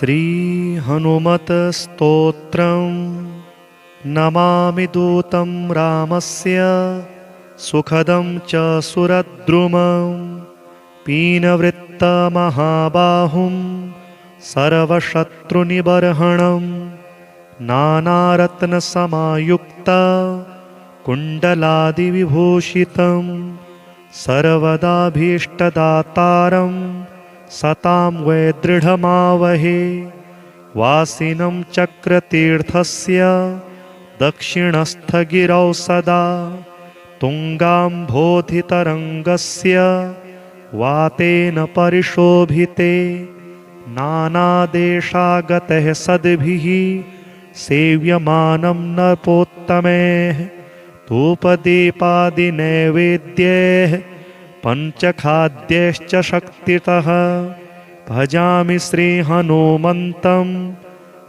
श्रीहनुमत्स्तोत्रम् नमामि दूतं रामस्य सुखदं च सुरद्रुमं पीनवृत्तमहाबाहुं सर्वशत्रुनिबर्हणं नानारत्नसमायुक्ता कुण्डलादिविभूषितं सर्वदाभीष्टदातारं सतां वै दृढमावहे वासिनं चक्रतीर्थस्य दक्षिणस्थगिरौ सदा तुङ्गाम्भोधितरङ्गस्य वातेन परिशोभिते नानादेशागतैः सद्भिः सेव्यमानं नृपोत्तमैः धूपदीपादिनैवेद्यैः पञ्चखाद्यैश्च शक्तितः भजामि श्रीहनुमन्तं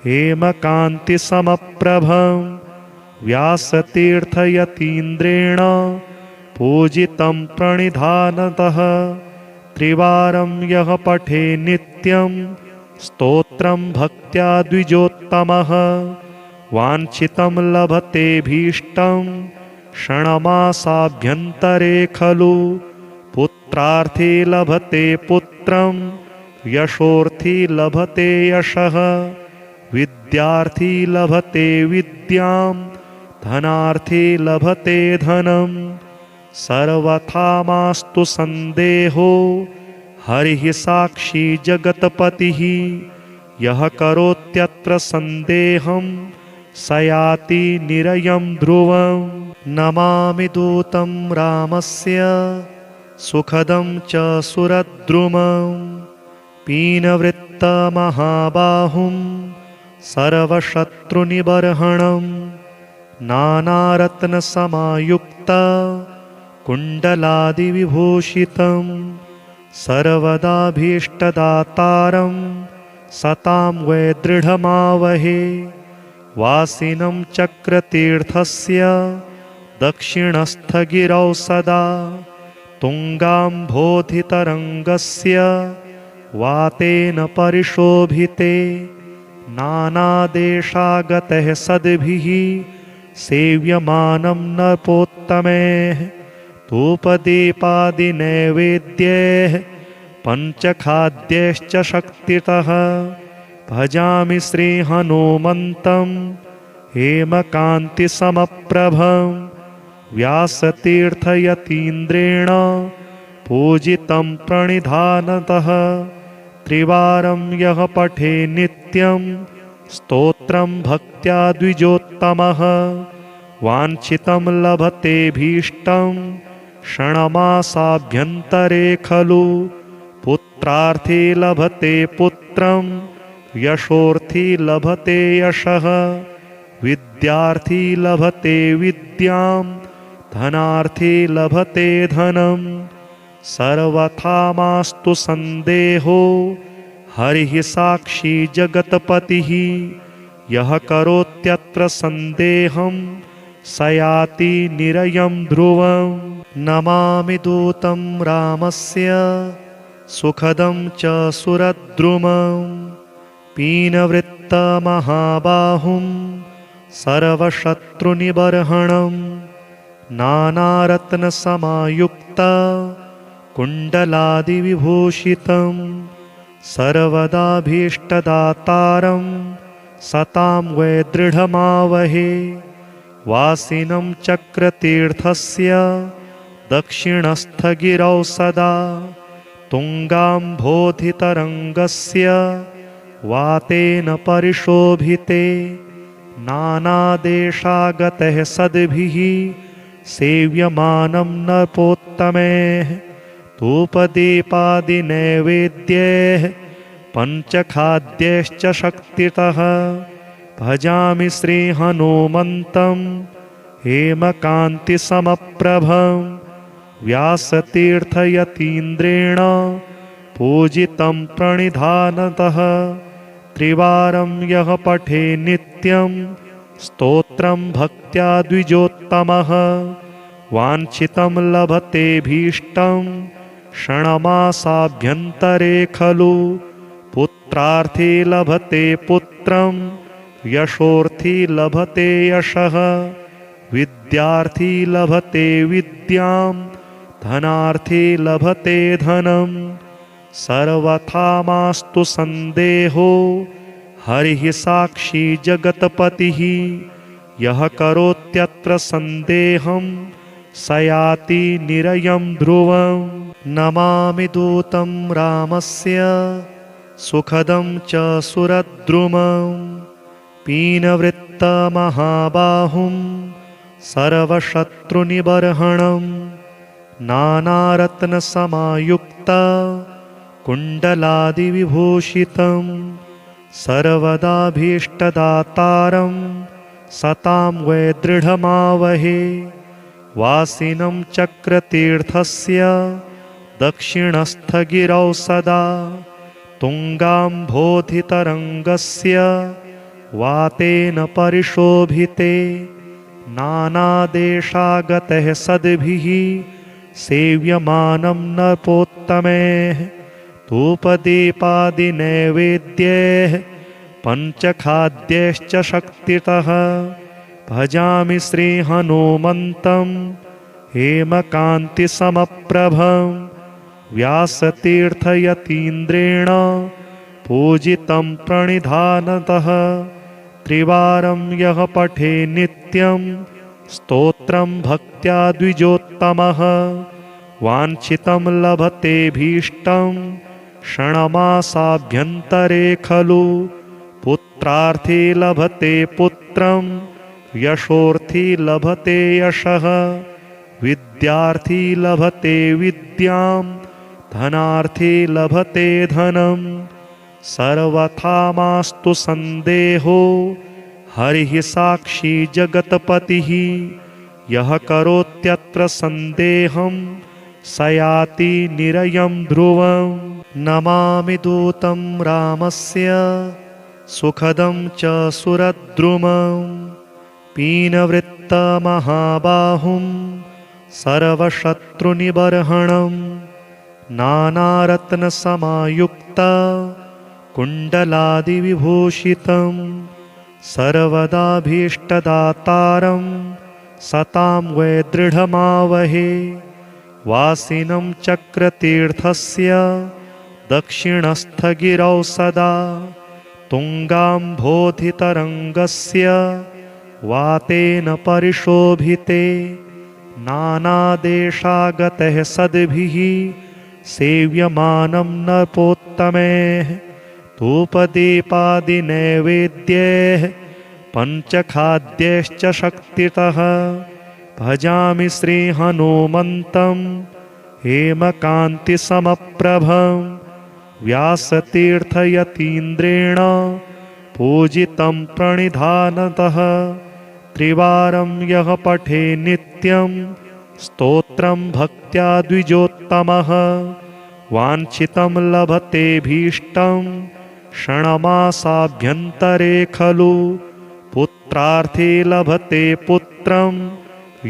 हेमकान्तिसमप्रभं व्यासतीर्थयतीन्द्रेण पूजितं प्रणिधानतः त्रिवारं यः पठे नित्यं स्तोत्रं भक्त्या द्विजोत्तमः वाञ्छितं लभतेऽभीष्टं क्षणमासाभ्यन्तरे खलु पुत्रार्थी लभते पुत्रं यशोर्थी लभते यशः विद्यार्थी लभते विद्यां धनार्थी लभते धनं सर्वथा मास्तु सन्देहो हरिः साक्षी जगत्पतिः यः करोत्यत्र सन्देहं स याति निरयं ध्रुवं नमामि दूतं रामस्य सुखदं च सुरद्रुमं पीनवृत्तमहाबाहुं सर्वशत्रुनिबर्हणं नानारत्नसमायुक्ता कुण्डलादिविभूषितं सर्वदाभीष्टदातारं सतां वै दृढमावहे वासिनं चक्रतीर्थस्य दक्षिणस्थगिरौ सदा तुङ्गाम्भोधितरङ्गस्य वातेन परिशोभिते नानादेशागतैः सद्भिः सेव्यमानं नृपोत्तमैः धूपदीपादिनैवेद्यैः पञ्चखाद्यैश्च शक्तितः भजामि श्रीहनुमन्तं हेमकान्तिसमप्रभं व्यासतीर्थयतीन्द्रेण पूजितं प्रणिधानतः त्रिवारं यः पठे नित्यं स्तोत्रं भक्त्या द्विजोत्तमः वाञ्छितं लभतेऽभीष्टं क्षणमासाभ्यन्तरे खलु पुत्रार्थी लभते पुत्रं यशोर्थी लभते यशः विद्यार्थी लभते विद्यां धनार्थी लभते धनं सर्वथा मास्तु सन्देहो हरिः साक्षी जगत्पतिः यः करोत्यत्र सन्देहं स याति निरयं ध्रुवं नमामि दूतं रामस्य सुखदं च सुरद्रुमं पीनवृत्तमहाबाहुं सर्वशत्रुनिबर्हणं नानारत्नसमायुक्ता कुण्डलादिविभूषितं सर्वदाभीष्टदातारं सतां वै दृढमावहे वासिनं चक्रतीर्थस्य दक्षिणस्थगिरौ सदा तुङ्गाम्भोधितरङ्गस्य वातेन परिशोभिते नानादेशागतैः सद्भिः सेव्यमानं नृपोत्तमैः धूपदीपादिनैवेद्यैः पञ्चखाद्यैश्च शक्तितः भजामि श्रीहनुमन्तं हेमकान्तिसमप्रभं व्यासतीर्थयतीन्द्रेण पूजितं प्रणिधानतः त्रिवारं यः पठे नित्यं स्तोत्रं भक्त्या द्विजोत्तमः वाञ्छितं लभतेऽभीष्टं क्षणमासाभ्यन्तरे खलु पुत्रार्थी लभते पुत्रं यशोर्थी लभते यशः विद्यार्थी लभते विद्यां धनार्थी लभते धनं सर्वथा मास्तु संदेहो हरिः साक्षी जगत्पतिः यः करोत्यत्र संदेहं स याति निरयं ध्रुवं नमामि दूतं रामस्य सुखदं च सुरद्रुमं पीनवृत्तमहाबाहुं सर्वशत्रुनिबर्हणं नानारत्नसमायुक्ता कुण्डलादिविभूषितं सर्वदाभीष्टदातारं सतां वै दृढमावहे वासिनं चक्रतीर्थस्य दक्षिणस्थगिरौ सदा तुङ्गाम्भोधितरङ्गस्य वातेन परिशोभिते नानादेशागतः सद्भिः सेव्यमानं नृपोत्तमैः धूपदीपादिनैवेद्यैः पञ्चखाद्यैश्च शक्तितः भजामि श्रीहनुमन्तं हेमकान्तिसमप्रभं व्यासतीर्थयतीन्द्रेण पूजितं प्रणिधानतः त्रिवारं यः पठे नित्यं स्तोत्रं भक्त्या द्विजोत्तमः वाञ्छितं लभतेऽभीष्टं क्षणमासाभ्यन्तरे खलु पुत्रार्थी लभते पुत्रं यशोर्थी लभते यशः विद्यार्थी लभते विद्यां धनार्थी लभते धनं सर्वथा मास्तु संदेहो हरिः साक्षी जगत्पतिः यः करोत्यत्र संदेहं स याति निरयं ध्रुवं नमामि दूतं रामस्य सुखदं च सुरद्रुमं पीनवृत्तमहाबाहुं सर्वशत्रुनिबर्हणं नानारत्नसमायुक्ता कुण्डलादिविभूषितं सर्वदाभीष्टदातारं सतां वै दृढमावहे वासिनं चक्रतीर्थस्य दक्षिणस्थगिरौ सदा तुङ्गाम्भोधितरङ्गस्य वातेन परिशोभिते नानादेशागतः सद्भिः सेव्यमानं नृपोत्तमैः धूपदीपादिनैवेद्यैः पञ्चखाद्यैश्च शक्तितः भजामि श्रीहनुमन्तं हेमकान्तिसमप्रभं व्यासतीर्थयतीन्द्रेण पूजितं प्रणिधानतः त्रिवारं यः पठे नित्यं स्तोत्रं भक्त्या द्विजोत्तमः वाञ्छितं लभतेऽभीष्टं क्षणमासाभ्यन्तरे खलु पुत्रार्थी लभते पुत्रं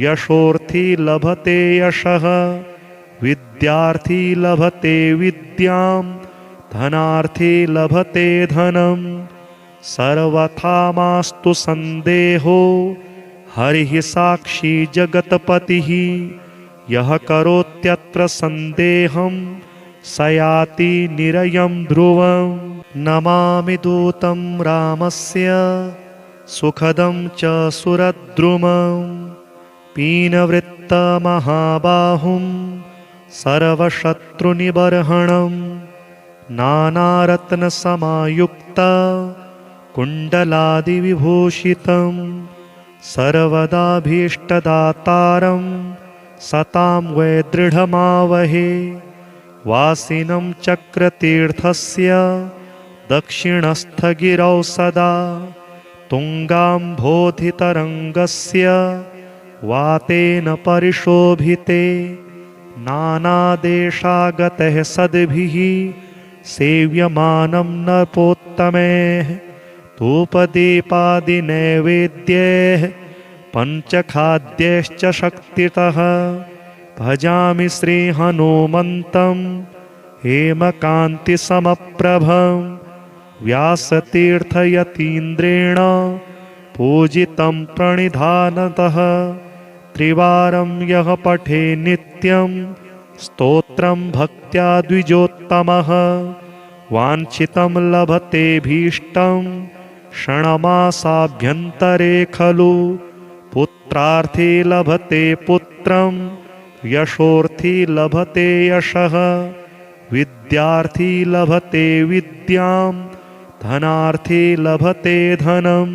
यशोर्थी लभते यशः विद्यार्थी लभते विद्यां धनार्थी लभते धनं सर्वथा मास्तु संदेहो हरिः साक्षी जगत्पतिः यः करोत्यत्र संदेहं स याति निरयं ध्रुवं नमामि दूतं रामस्य सुखदं च सुरद्रुमं पीनवृत्तमहाबाहुं सर्वशत्रुनिबर्हणं नानारत्नसमायुक्ता कुण्डलादिविभूषितं सर्वदाभीष्टदातारं सतां वै दृढमावहे वासिनं चक्रतीर्थस्य दक्षिणस्थगिरौ सदा तुङ्गाम्भोधितरङ्गस्य वातेन परिशोभिते नानादेशागतः सद्भिः सेव्यमानं नृपोत्तमैः धूपदीपादिनैवेद्यैः पञ्चखाद्यैश्च शक्तितः भजामि श्रीहनुमन्तं हेमकान्तिसमप्रभं व्यासतीर्थयतीन्द्रेण पूजितं प्रणिधानतः त्रिवारं यः पठे नित्यं स्तोत्रं भक्त्या द्विजोत्तमः वाञ्छितं लभतेऽभीष्टं क्षणमासाभ्यन्तरे खलु पुत्रार्थी लभते पुत्रं यशोर्थी लभते यशः विद्यार्थी लभते विद्यां धनार्थी लभते धनं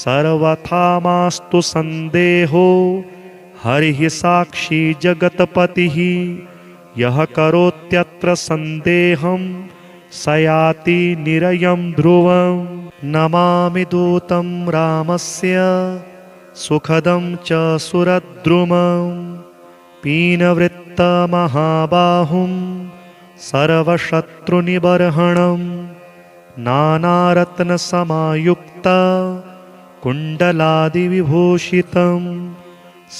सर्वथा मास्तु संदेहो हरिः साक्षी जगत्पतिः यः करोत्यत्र संदेहं स याति निरयं ध्रुवं नमामि दूतं रामस्य सुखदं च सुरद्रुमं पीनवृत्तमहाबाहुं सर्वशत्रुनिबर्हणं नानारत्नसमायुक्ता कुण्डलादिविभूषितं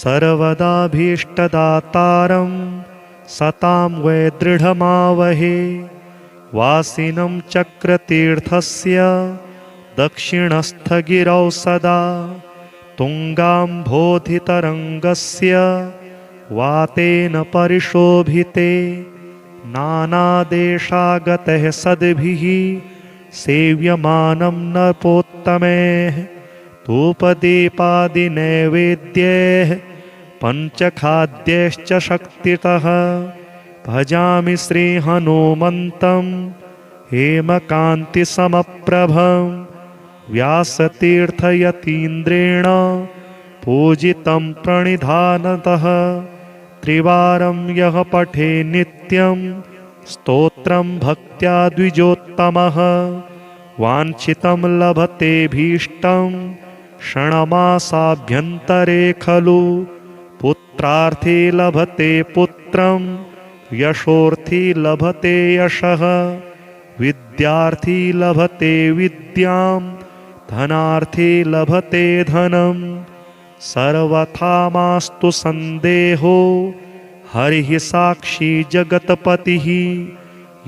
सर्वदाभीष्टदातारं सतां वै दृढमावहे वासिनं चक्रतीर्थस्य दक्षिणस्थगिरौ सदा तुङ्गाम्भोधितरङ्गस्य वातेन परिशोभिते नानादेशागतैः सद्भिः सेव्यमानं नृपोत्तमैः धूपदीपादिनैवेद्यैः पञ्चखाद्यैश्च शक्तितः भजामि श्रीहनुमन्तं हेमकान्तिसमप्रभं व्यासतीर्थयतीन्द्रेण पूजितं प्रणिधानतः त्रिवारं यः पठे नित्यं स्तोत्रं भक्त्या द्विजोत्तमः वाञ्छितं लभतेऽभीष्टं क्षणमासाभ्यन्तरे खलु पुत्रार्थी लभते पुत्रं यशोर्थी लभते यशः विद्यार्थी लभते विद्यां धनार्थी लभते धनं सर्वथा मास्तु संदेहो हरिः साक्षी जगत्पतिः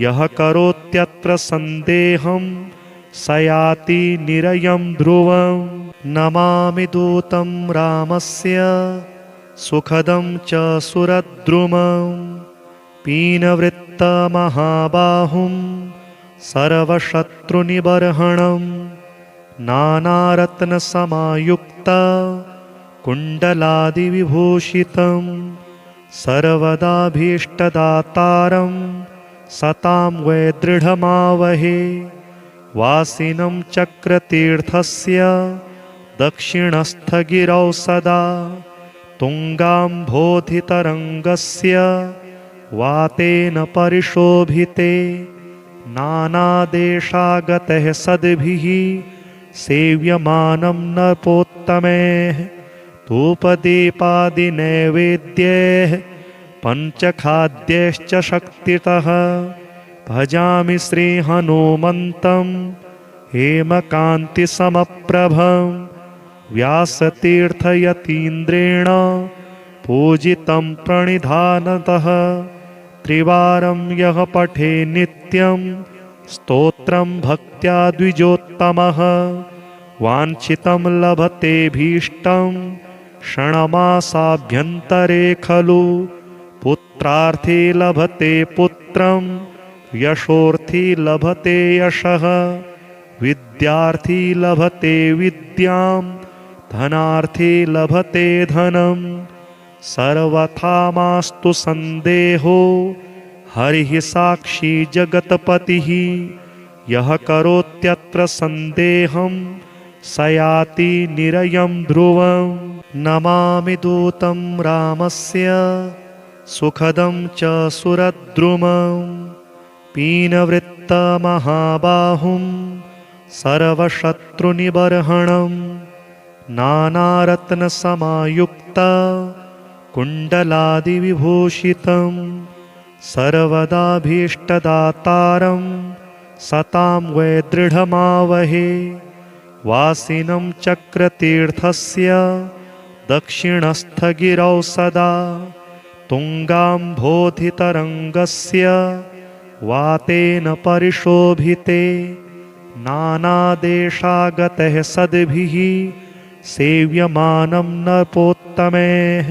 यः करोत्यत्र संदेहं स याति निरयं ध्रुवं नमामि दूतं रामस्य सुखदं च सुरद्रुमं पीनवृत्तमहाबाहुं सर्वशत्रुनिबर्हणं नानारत्नसमायुक्ता कुण्डलादिविभूषितं सर्वदाभीष्टदातारं सतां वै दृढमावहे वासिनं चक्रतीर्थस्य दक्षिणस्थगिरौ सदा तुङ्गाम्भोधितरङ्गस्य वातेन परिशोभिते नानादेशागतैः सद्भिः सेव्यमानं नृपोत्तमैः धूपदीपादिनैवेद्यैः पञ्चखाद्यैश्च शक्तितः भजामि श्रीहनुमन्तं हेमकान्तिसमप्रभं व्यासतीर्थयतीन्द्रेण पूजितं प्रणिधानतः त्रिवारं यः पठे नित्यं स्तोत्रं भक्त्या द्विजोत्तमः वाञ्छितं लभतेऽभीष्टं क्षणमासाभ्यन्तरे खलु पुत्रार्थी लभते पुत्रं यशोर्थी लभते यशः विद्यार्थी लभते विद्यां धनार्थी लभते धनं सर्वथा मास्तु संदेहो हरिः साक्षी जगत्पतिः यः करोत्यत्र संदेहं स याति निरयं ध्रुवं नमामि दूतं रामस्य सुखदं च सुरद्रुमं पीनवृत्तमहाबाहुं सर्वशत्रुनिबर्हणं नानारत्नसमायुक्ता कुण्डलादिविभूषितं सर्वदाभीष्टदातारं सतां वै दृढमावहे वासिनं चक्रतीर्थस्य दक्षिणस्थगिरौ सदा तुङ्गाम्भोधितरङ्गस्य वातेन परिशोभिते नानादेशागतः सद्भिः सेव्यमानं नृपोत्तमैः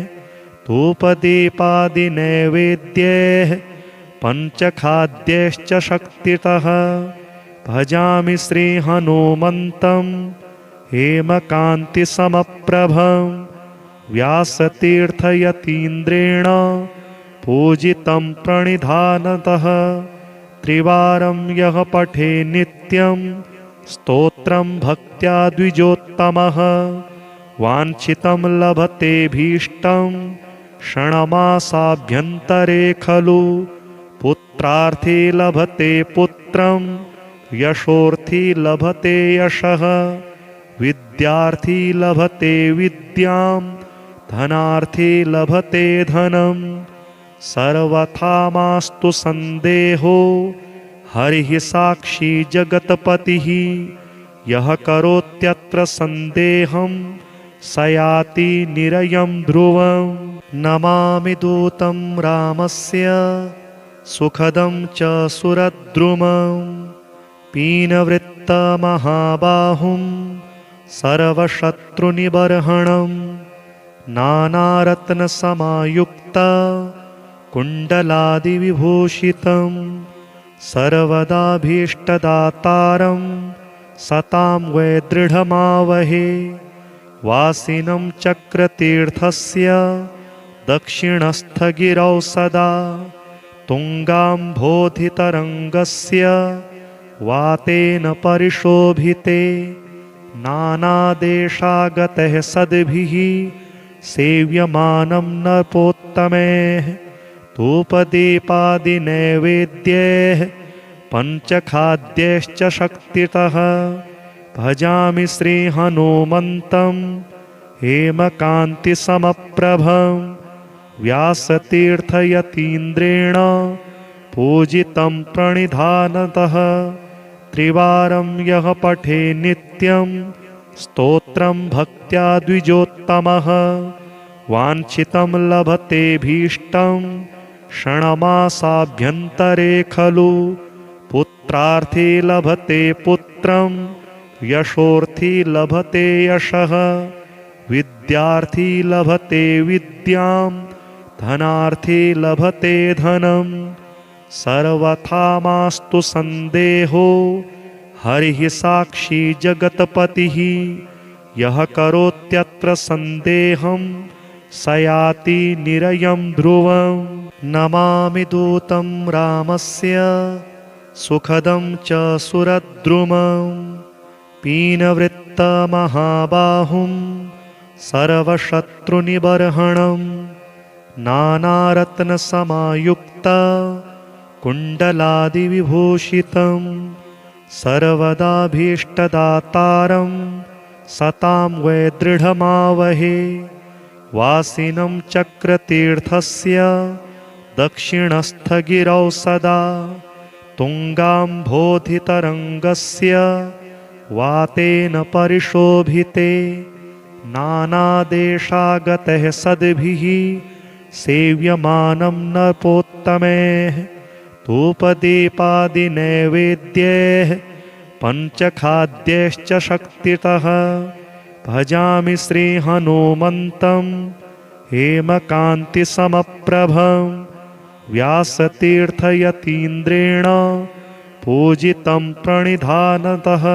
धूपदीपादिनैवेद्यैः पञ्चखाद्यैश्च शक्तितः भजामि श्रीहनुमन्तं हेमकान्तिसमप्रभं व्यासतीर्थयतीन्द्रेण पूजितं प्रणिधानतः त्रिवारं यः पठे नित्यं स्तोत्रं भक्त्या द्विजोत्तमः वाञ्छितं लभतेऽभीष्टं क्षणमासाभ्यन्तरे खलु पुत्रार्थी लभते पुत्रं यशोर्थी लभते यशः विद्यार्थी लभते विद्यां धनार्थी लभते धनं सर्वथा मास्तु सन्देहो हरिः साक्षी जगत्पतिः यः करोत्यत्र सन्देहं स याति निरयं ध्रुवं नमामि दूतं रामस्य सुखदं च सुरद्रुमं पीनवृत्तमहाबाहुं सर्वशत्रुनिबर्हणं नानारत्नसमायुक्त कुण्डलादिविभूषितं सर्वदाभीष्टदातारं सतां वै दृढमावहे वासिनं चक्रतीर्थस्य दक्षिणस्थगिरौ सदा तुङ्गाम्भोधितरङ्गस्य वातेन परिशोभिते नानादेशागतः सद्भिः सेव्यमानं नृपोत्तमैः धूपदीपादिनैवेद्यैः पञ्चखाद्यैश्च शक्तितः भजामि श्रीहनुमन्तं हेमकान्तिसमप्रभं व्यासतीर्थयतीन्द्रेण पूजितं प्रणिधानतः त्रिवारं यः पठे नित्यं स्तोत्रं भक्त्या द्विजोत्तमः वाञ्छितं लभतेऽभीष्टं क्षणमासाभ्यन्तरे खलु पुत्रार्थी लभते पुत्रं यशोर्थी लभते यशः विद्यार्थी लभते विद्यां धनार्थी लभते धनं सर्वथा मास्तु सन्देहो हरिः साक्षी जगत्पतिः यः करोत्यत्र सन्देहं स याति निरयं ध्रुवं नमामि दूतं रामस्य सुखदं च सुरद्रुमं पीनवृत्तमहाबाहुं सर्वशत्रुनिबर्हणं नानारत्नसमायुक्त कुण्डलादिविभूषितं सर्वदाभीष्टदातारं सतां वै दृढमावहे वासिनं चक्रतीर्थस्य दक्षिणस्थगिरौ सदा तुङ्गाम्भोधितरङ्गस्य वातेन परिशोभिते नानादेशागतः सद्भिः सेव्यमानं नृपोत्तमैः धूपदीपादिनैवेद्यैः पञ्चखाद्यैश्च शक्तितः भजामि श्रीहनुमन्तं हेमकान्तिसमप्रभं व्यासतीर्थयतीन्द्रेण पूजितं प्रणिधानतः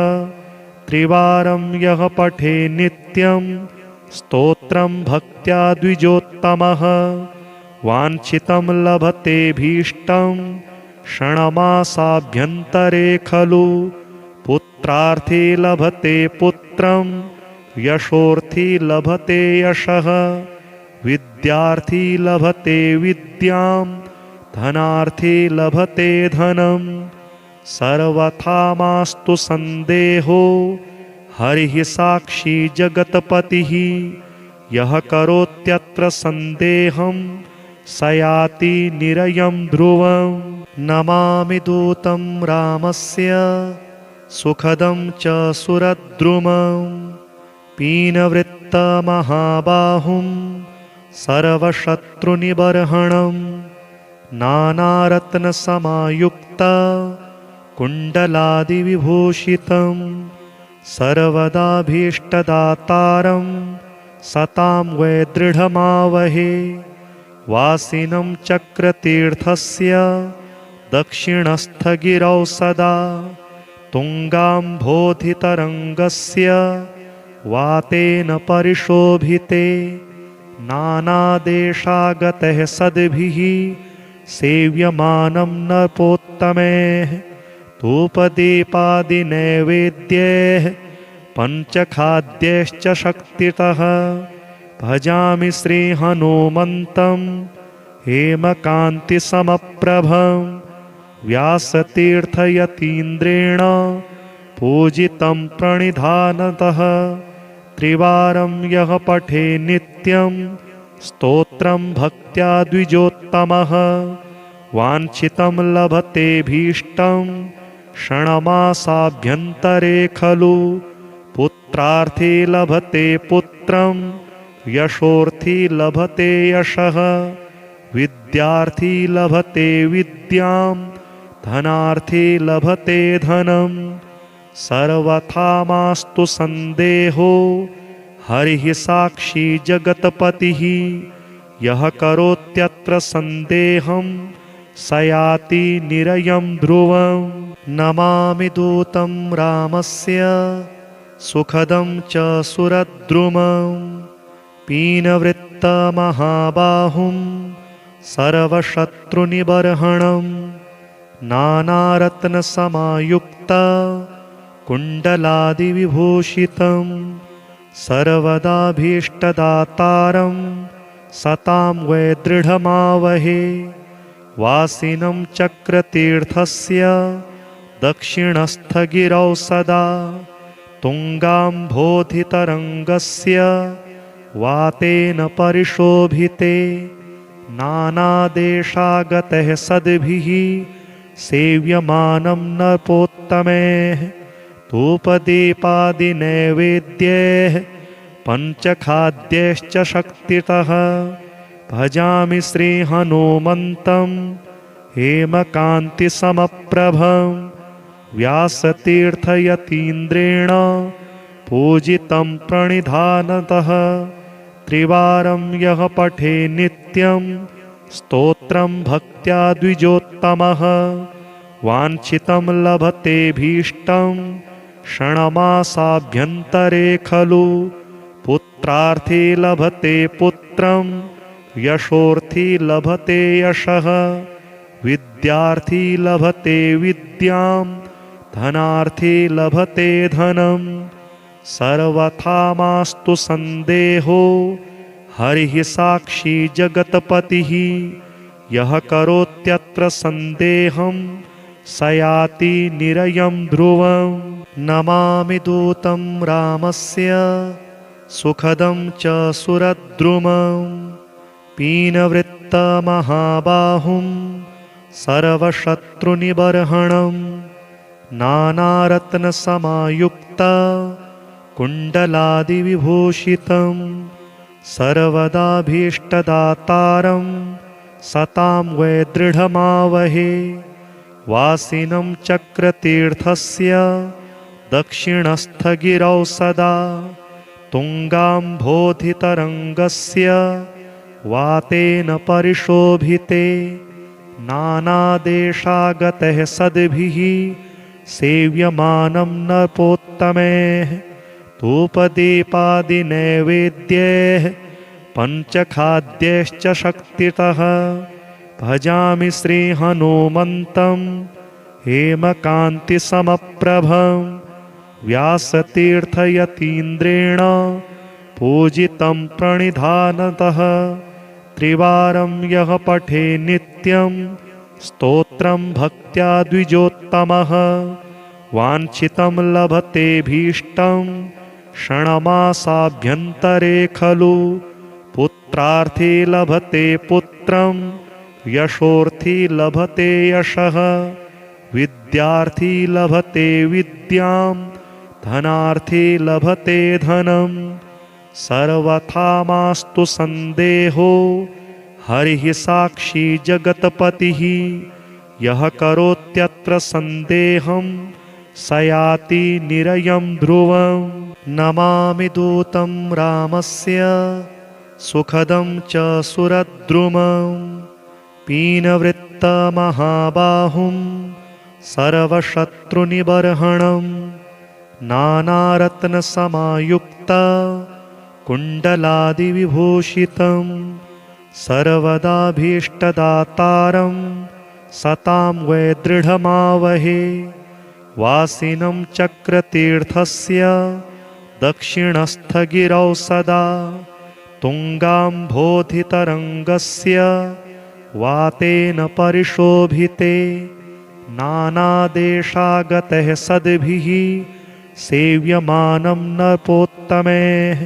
त्रिवारं यः पठे नित्यं स्तोत्रं भक्त्या द्विजोत्तमः वाञ्छितं लभतेऽभीष्टं क्षणमासाभ्यन्तरे खलु पुत्रार्थी लभते पुत्रं यशोर्थी लभते यशः विद्यार्थी लभते विद्यां धनार्थी लभते धनं सर्वथा मास्तु सन्देहो हरिः साक्षी जगत्पतिः यः करोत्यत्र सन्देहं स याति निरयं ध्रुवं नमामि दूतं रामस्य सुखदं च सुरद्रुमं पीनवृत्तमहाबाहुं सर्वशत्रुनिबर्हणं नानारत्नसमायुक्ता कुण्डलादिविभूषितं सर्वदाभीष्टदातारं सतां वै दृढमावहे। वासिनं चक्रतीर्थस्य दक्षिणस्थगिरौ सदा तुङ्गाम्भोधितरङ्गस्य वातेन परिशोभिते। नानादेशागतः सद्भिः सेव्यमानं नृपोत्तमैः धूपदीपादिनैवेद्यैः पञ्चखाद्यैश्च शक्तितः। भजामि श्रीहनुमन्तं हेमकान्तिसमप्रभं व्यासतीर्थयतीन्द्रेण पूजितं प्रणिधानतः। त्रिवारं यः पठे नित्यं स्तोत्रं भक्त्या द्विजोत्तमः वाञ्छितं लभतेऽभीष्टं क्षणमासाभ्यन्तरे खलु। पुत्रार्थी लभते पुत्रं यशोर्थी लभते यशः विद्यार्थी लभते विद्यां धनार्थी लभते धनं। सर्वथा मास्तु सन्देहो हरिः साक्षी जगत्पतिः यः करोत्यत्र सन्देहं स याति निरयं ध्रुवं। नमामि दूतं रामस्य सुखदं च सुरद्रुमं पीनवृत्तमहाबाहुं सर्वशत्रुनिबर्हणं। नानारत्नसमायुक्ता कुण्डलादिविभूषितं सर्वदाभीष्टदातारं सतां वै दृढमावहे। वासिनं चक्रतीर्थस्य दक्षिणस्थगिरौ सदा तुङ्गाम्भोधितरङ्गस्य वातेन परिशोभिते। नानादेशागतः सद्भिः सेव्यमानं नृपोत्तमैः धूपदीपादिनैवेद्यैः पञ्चखाद्यैश्च शक्तितः। भजामि श्रीहनुमन्तं हेमकान्तिसमप्रभं व्यासतीर्थयतीन्द्रेण पूजितं प्रणिधानतः। त्रिवारं यः पठे नित्यं स्तोत्रं भक्त्या द्विजोत्तमः वाञ्छितं लभतेऽभीष्टं क्षणमासाभ्यन्तरे खलु। पुत्रार्थी लभते पुत्रं यशोर्थी लभते यशः विद्यार्थी लभते विद्यां धनार्थी लभते धनं। सर्वथा मास्तु सन्देहो हरिः साक्षी जगत्पतिः यः करोत्यत्र सन्देहं स याति निरयं ध्रुवं। नमामि दूतं रामस्य सुखदं च सुरद्रुमं पीनवृत्तमहाबाहुं सर्वशत्रुनिबर्हणं। नानारत्नसमायुक्ता कुण्डलादिविभूषितं सर्वदाभीष्टदातारं सतां वै दृढमावहे। वासिनं चक्रतीर्थस्य दक्षिणस्थगिरौ सदा तुङ्गाम्भोधितरङ्गस्य वातेन परिशोभिते। नानादेशागतः सद्भिः सेव्यमानं नृपोत्तमैः धूपदीपादिनैवेद्यैः पञ्चखाद्यैश्च शक्तितः। भजामि श्रीहनुमन्तं हेमकान्तिसमप्रभं व्यासतीर्थयतीन्द्रेण पूजितं प्रणिधानतः। त्रिवारं यः पठे नित्यं स्तोत्रं भक्त्या द्विजोत्तमः वाञ्छितं लभतेऽभीष्टं क्षणमासाभ्यन्तरे खलु। पुत्रार्थी लभते पुत्रं यशोर्थी लभते यशः विद्यार्थी लभते विद्यां धनार्थी लभते धनं। सर्वथा मास्तु सन्देहो हरिः साक्षी जगत्पतिः यः करोत्यत्र सन्देहं स याति निरयं ध्रुवम् नमामि दूतं रामस्य सुखदं च सुरद्रुमं पीनवृत्तमहाबाहुं सर्वशत्रुनिबर्हणं नानारत्नसमायुक्ता कुण्डलादिविभूषितं सर्वदाभीष्टदातारं सतां वै दृढमावहे वासिनं चक्रतीर्थस्य दक्षिणस्थगिरौ सदा तुङ्गाम्भोधितरङ्गस्य वातेन परिशोभिते नानादेशागतः सद्भिः सेव्यमानं नृपोत्तमैः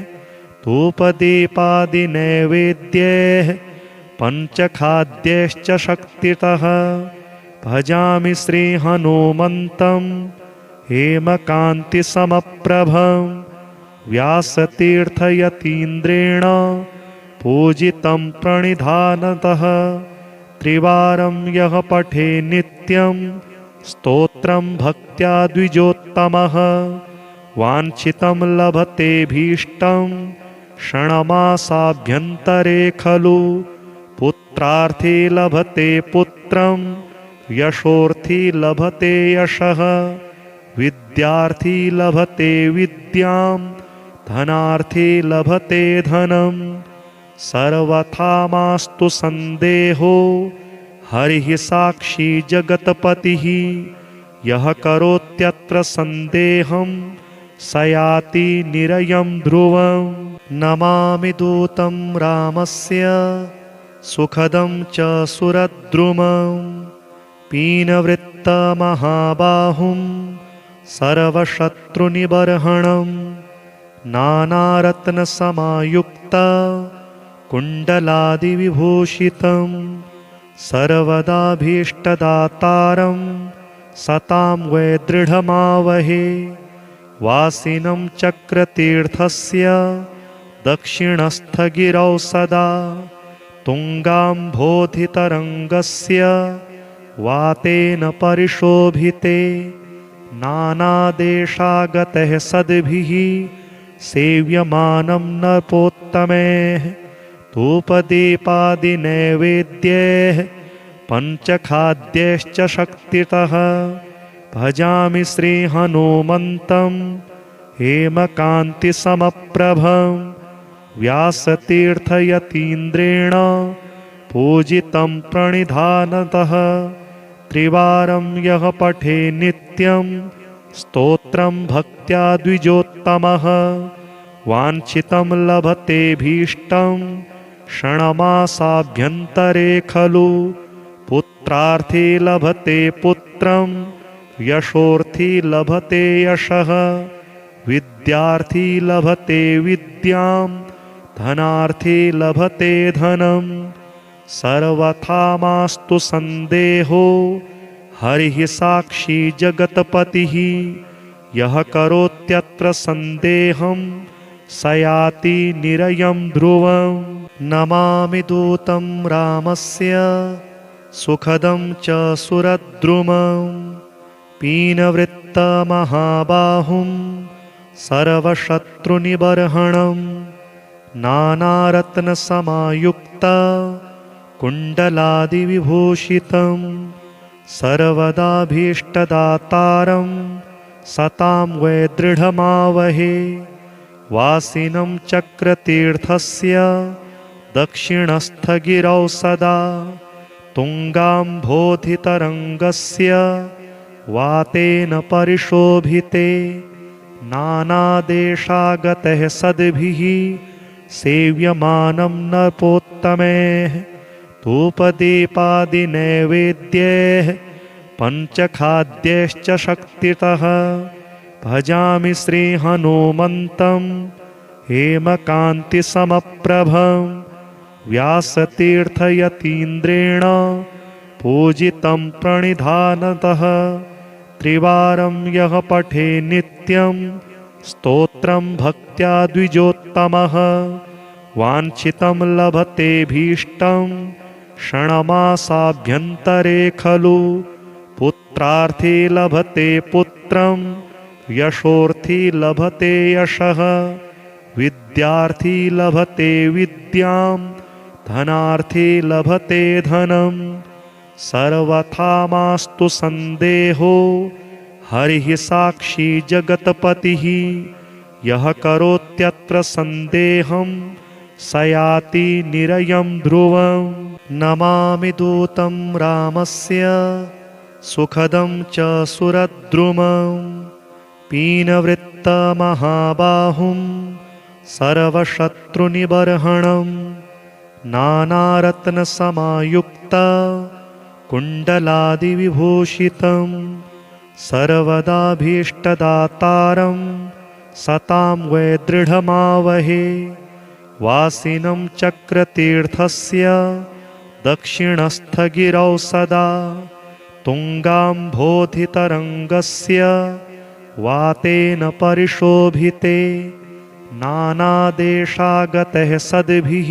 धूपदीपादिनैवेद्यैः पञ्चखाद्यैश्च शक्तितः भजामि श्रीहनुमन्तं हेमकान्तिसमप्रभं व्यासतीर्थयतीन्द्रेण पूजितं प्रणिधानतः त्रिवारं यः पठे नित्यं स्तोत्रं भक्त्या द्विजोत्तमः वाञ्छितं लभतेऽभीष्टं क्षणमासाभ्यन्तरे खलु पुत्रार्थी लभते पुत्रं यशोर्थी लभते यशः विद्यार्थी लभते विद्यां धनार्थी लभते धनं सर्वथा मास्तु सन्देहो हरिः साक्षी जगत्पतिः यः करोत्यत्र सन्देहं स याति निरयं ध्रुवम् नमामि दूतं रामस्य सुखदं च सुरद्रुमं पीनवृत्तमहाबाहुं सर्वशत्रुनिबर्हणं नानारत्नसमायुक्ता कुण्डलादिविभूषितं सर्वदाभीष्टदातारं सतां वै दृढमावहे वासिनं चक्रतीर्थस्य दक्षिणस्थगिरौ सदा तुङ्गाम्भोधितरङ्गस्य वातेन परिशोभिते नानादेशागतः सद्भिः सेव्यमानं नृपोत्तमैः धूपदीपादिनैवेद्यैः पञ्चखाद्यैश्च शक्तितः भजामि श्रीहनुमन्तं हेमकान्तिसमप्रभं व्यासतीर्थयतीन्द्रेण पूजितं प्रणिधानतः त्रिवारं यः पठे नित्यं स्तोत्रं भक्त्या द्विजोत्तमः वाञ्छितं लभतेऽभीष्टं क्षणमासाभ्यन्तरे खलु पुत्रार्थी लभते पुत्रं यशोर्थी लभते यशः विद्यार्थी लभते विद्यां धनार्थी लभते धनं सर्वथा मास्तु सन्देहो हरिः साक्षी जगत्पतिः यः करोत्यत्र सन्देहं स याति निरयं ध्रुवम् नमामि दूतं रामस्य सुखदं च सुरद्रुमं पीनवृत्तमहाबाहुं सर्वशत्रुनिबर्हणं नानारत्नसमायुक्ता कुण्डलादिविभूषितं सर्वदाभीष्टदातारं सतां वै दृढमावहे वासिनं चक्रतीर्थस्य दक्षिणस्थगिरौ सदा तुङ्गाम्भोधितरङ्गस्य वातेन परिशोभिते नानादेशागतः सद्भिः सेव्यमानं नृपोत्तमैः धूपदीपादिनैवेद्यैः पञ्चखाद्यैश्च शक्तितः भजामि श्रीहनुमन्तं हेमकान्तिसमप्रभं व्यासतीर्थयतीन्द्रेण पूजितं प्रणिधानतः त्रिवारं यः पठे नित्यं स्तोत्रं भक्त्या द्विजोत्तमः वाञ्छितं लभतेऽभीष्टं क्षणमासाभ्यन्तरे खलु पुत्रार्थी लभते पुत्रं यशोर्थी लभते यशः विद्यार्थी लभते विद्यां धनार्थी लभते धनं सर्वथा मास्तु संदेहो हरिः साक्षी जगत्पतिः यः करोत्यत्र सन्देहं स याति निरयं ध्रुवम् नमामि दूतं रामस्य सुखदं च सुरद्रुमं पीनवृत्तमहाबाहुं सर्वशत्रुनिबर्हणं नानारत्नसमायुक्त कुण्डलादिविभूषितं सर्वदाभीष्टदातारं सतां वै दृढमावहे वासिनं चक्रतीर्थस्य दक्षिणस्थगिरौ सदा तुङ्गाम्भोधितरङ्गस्य वातेन परिशोभिते नानादेशागतः सद्भिः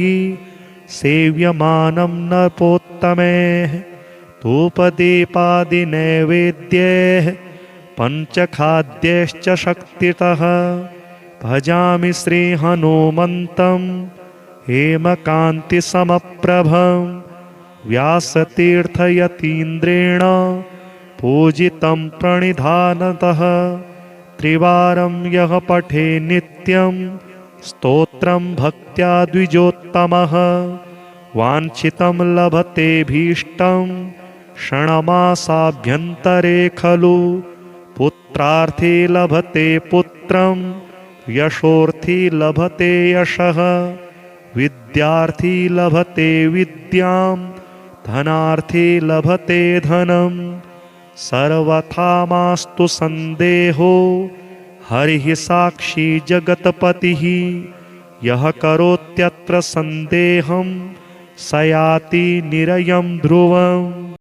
सेव्यमानं नृपोत्तमैः धूपदीपादिनैवेद्यैः पञ्चखाद्यैश्च शक्तितः भजामि श्रीहनुमन्तं हेमकान्तिसमप्रभं व्यासतीर्थयतीन्द्रेण पूजितं प्रणिधानतः त्रिवारं यः पठे नित्यं स्तोत्रं भक्त्या द्विजोत्तमः वाञ्छितं लभतेऽभीष्टं क्षणमासाभ्यन्तरे खलु पुत्रार्थी लभते पुत्रं यशोर्थी लभते यशः विद्यार्थी लभते विद्यां धनार्थी लभते धनं सर्वथा मास्तु संदेहो हरिः साक्षी जगत्पतिः यः करोत्यत्र सन्देहं स याति निरयं ध्रुवम्।